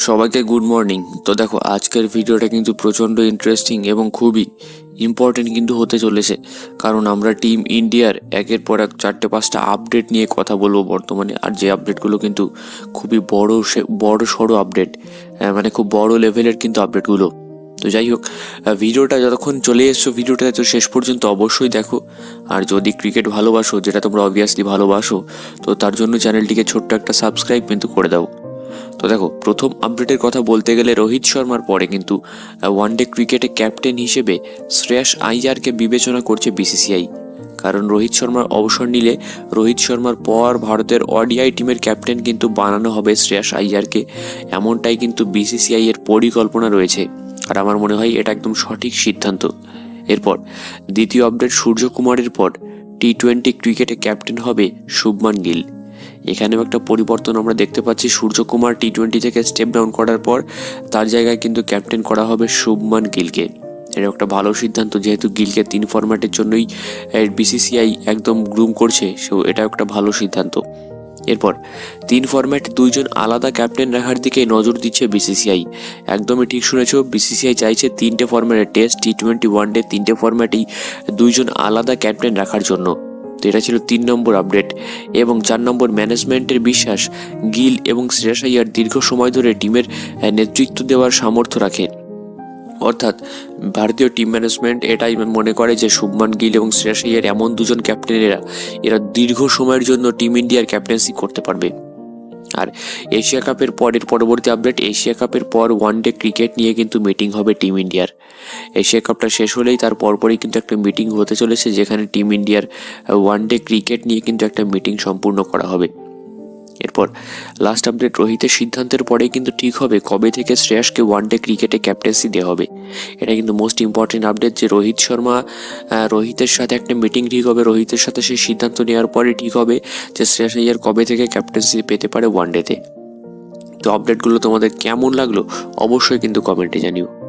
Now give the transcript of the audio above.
সবাইকে good morning. তো দেখো, আজকের ভিডিওটা কিন্তু প্রচণ্ড ইন্টারেস্টিং এবং খুবই ইম্পর্টেন্ট কিন্তু হতে চলেছে, কারণ আমরা টিম ইন্ডিয়ার একের পর এক 4-5টা আপডেট নিয়ে কথা বলবো বর্তমানে। আর যে আপডেটগুলো কিন্তু খুবই বড় সড়ো আপডেট, মানে খুব বড় লেভেলের কিন্তু আপডেটগুলো। তো যাই হোক, ভিডিওটা যতক্ষণ চলে এসছো, ভিডিওটা তো শেষ পর্যন্ত অবশ্যই দেখো। আর যদি ক্রিকেট ভালোবাসো, যেটা তোমরা অবভিয়াসলি ভালোবাসো, তো তার জন্য চ্যানেলটিকে ছোট্ট একটা সাবস্ক্রাইব কিন্তু করে দাও। তো দেখো, প্রথম আপডেটের কথা বলতে গেলে রোহিত শর্মার পরে কিন্তু ওয়ানডে ক্রিকেটে ক্যাপ্টেন হিসেবে শ্রেয়াস আইয়ারকে বিবেচনা করছে বিসিসিআই। কারণ রোহিত শর্মার অবসর নিলে রোহিত শর্মার পর ভারতের ওডিআই টিমের ক্যাপ্টেন কিন্তু বানানো হবে শ্রেয়াস আইয়ারকে, এমনটাই কিন্তু বিসিসিআই এর পরিকল্পনা রয়েছে। আর আমার মনে হয় এটা একদম সঠিক সিদ্ধান্ত। এরপর দ্বিতীয় আপডেট, সূর্যকুমারের পর টি-20 ক্রিকেটে ক্যাপ্টেন হবে শুভমান গিল। এখানেও একটা পরিবর্তন আমরা দেখতে পাচ্ছি। সূর্যকুমার টি-20 থেকে স্টেপ ডাউন করার পর তার জায়গায় কিন্তু ক্যাপ্টেন করা হবে শুভমান গিলকে। এটা একটা ভালো সিদ্ধান্ত, যেহেতু গিলকে 3 ফরম্যাটের জন্যই বিসিসিআই একদম গ্রুম করছে, সো এটা একটা ভালো সিদ্ধান্ত। এরপর 3 ফরম্যাটে 2 জন আলাদা ক্যাপ্টেন রাখার দিকে নজর দিচ্ছে বিসিসিআই। একদমই ঠিক শুনেছ, বিসিসিআই চাইছে 3টে ফরম্যাটে, টেস্ট, টি-20, ওয়ানডে 3টে ফরম্যাটেই 2 জন আলাদা ক্যাপ্টেন রাখার জন্য। তো এটা ছিল 3 নম্বর আপডেট। এবং 4 নম্বর, ম্যানেজমেন্টের বিশ্বাস গিল এবং শ্রেয়াস আইয়ার দীর্ঘ সময় ধরে টিমের নেতৃত্ব দেওয়ার সামর্থ্য রাখে। অর্থাৎ ভারতীয় টিম ম্যানেজমেন্ট এটাই মনে করে যে শুভমান গিল এবং শ্রেয়াস আইয়ার এমন 2 জন ক্যাপ্টেন, এরা দীর্ঘ সময়ের জন্য টিম ইন্ডিয়ার ক্যাপ্টেন্সি করতে পারবে। আর এশিয়া কাপের পরের পরবর্তী আপডেট, এশিয়া কাপের পর ওয়ানডে ক্রিকেট নিয়ে কিন্তু মিটিং হবে টিম ইন্ডিয়ার। এশিয়া কাপটা শেষ হলেই তার পরপরই কিন্তু একটা মিটিং হতে চলেছে, যেখানে টিম ইন্ডিয়ার ওয়ানডে ক্রিকেট নিয়ে কিন্তু একটা মিটিং সম্পূর্ণ করা হবে। এরপর লাস্ট আপডেট, রোহিতের সিদ্ধান্তের পরেই কিন্তু ঠিক হবে কবে থেকে শ্রেয়াসকে ওয়ানডে ক্রিকেটে ক্যাপ্টেন্সি দেওয়া হবে। এটা কিন্তু মোস্ট ইম্পর্টেন্ট আপডেট, যে রোহিতের সাথে একটা মিটিং ঠিক হবে। রোহিতের সাথে সেই সিদ্ধান্ত নেওয়ার পরে ঠিক হবে যে শ্রেয়াস আইয়ার কবে থেকে ক্যাপ্টেন্সি পেতে পারে ওয়ানডেতে। তো আপডেটগুলো তোমাদের কেমন লাগলো অবশ্যই কিন্তু কমেন্টে জানিও।